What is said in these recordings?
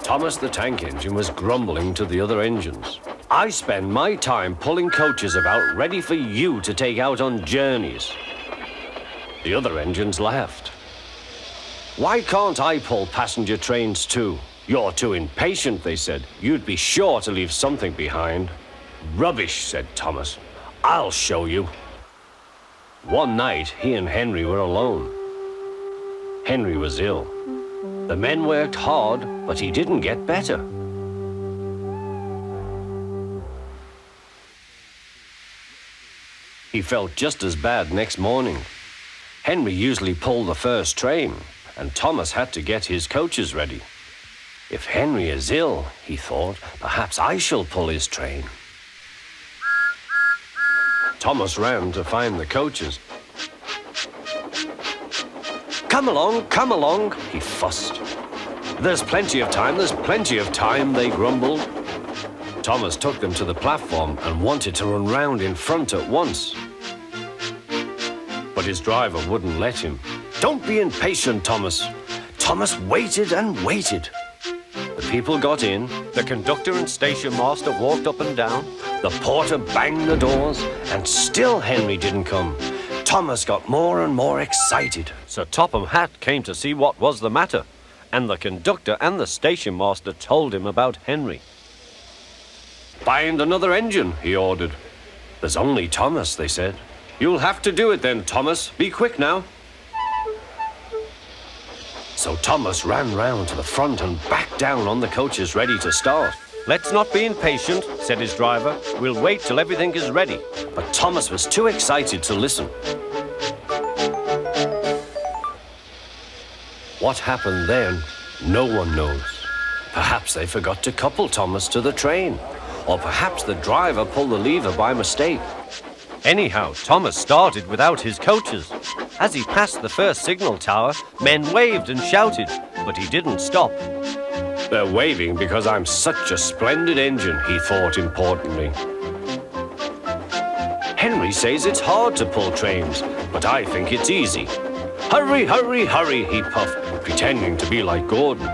Thomas the tank engine was grumbling to the other engines. I spend my time pulling coaches about ready for you to take out on journeys. The other engines laughed. Why can't I pull passenger trains too? You're too impatient, they said. You'd be sure to leave something behind. Rubbish, said Thomas. I'll show you. One night, he and Henry were alone. Henry was ill. The men worked hard, but he didn't get better. He felt just as bad next morning. Henry usually pulled the first train, and Thomas had to get his coaches ready. If Henry is ill, he thought, perhaps I shall pull his train. Thomas ran to find the coaches. Come along, he fussed. There's plenty of time, they grumbled. Thomas took them to the platform and wanted to run round in front at once. But his driver wouldn't let him. Don't be impatient, Thomas. Thomas waited and waited. The people got in, the conductor and station master walked up and down, the porter banged the doors, and still Henry didn't come. Thomas got more and more excited. Sir Topham Hatt came to see what was the matter, and the conductor and the station master told him about Henry. Find another engine, he ordered. There's only Thomas, they said. You'll have to do it then, Thomas. Be quick now. So Thomas ran round to the front and back down on the coaches ready to start. Let's not be impatient, said his driver. We'll wait till everything is ready. But Thomas was too excited to listen. What happened then, no one knows. Perhaps they forgot to couple Thomas to the train, or perhaps the driver pulled the lever by mistake. Anyhow, Thomas started without his coaches. As he passed the first signal tower, men waved and shouted, but he didn't stop. They're waving because I'm such a splendid engine, he thought importantly. Henry says it's hard to pull trains, but I think it's easy. Hurry, hurry, hurry, he puffed, pretending to be like Gordon.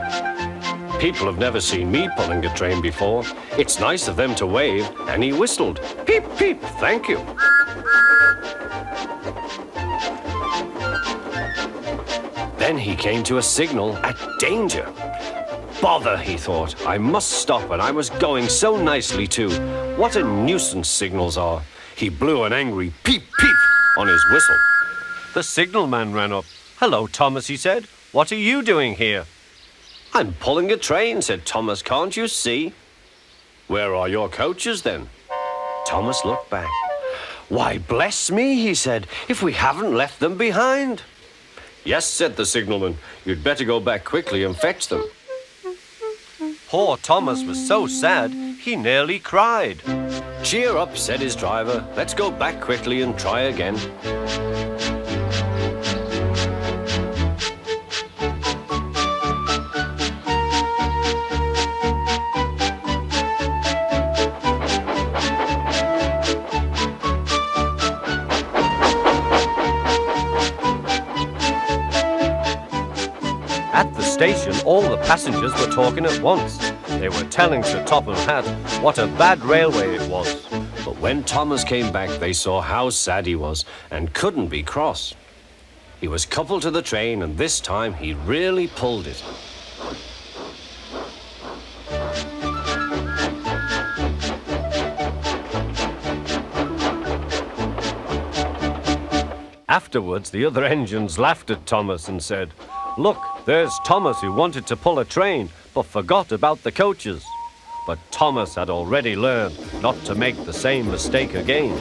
People have never seen me pulling a train before. It's nice of them to wave, and he whistled. Peep, peep, thank you. Then he came to a signal at danger. Bother, he thought. I must stop, and I was going so nicely too. What a nuisance signals are. He blew an angry peep, peep on his whistle. The signalman ran up. Hello, Thomas, he said. What are you doing here? I'm pulling a train, said Thomas. Can't you see? Where are your coaches, then? Thomas looked back. Why, bless me, he said, if we haven't left them behind. Yes, said the signalman. You'd better go back quickly and fetch them. Poor Thomas was so sad, he nearly cried. Cheer up, said his driver. Let's go back quickly and try again. At the station, all the passengers were talking at once. They were telling Sir Topham Hatt what a bad railway it was. But when Thomas came back, they saw how sad he was and couldn't be cross. He was coupled to the train, and this time he really pulled it. Afterwards, the other engines laughed at Thomas and said, Look, there's Thomas who wanted to pull a train, but forgot about the coaches. But Thomas had already learned not to make the same mistake again.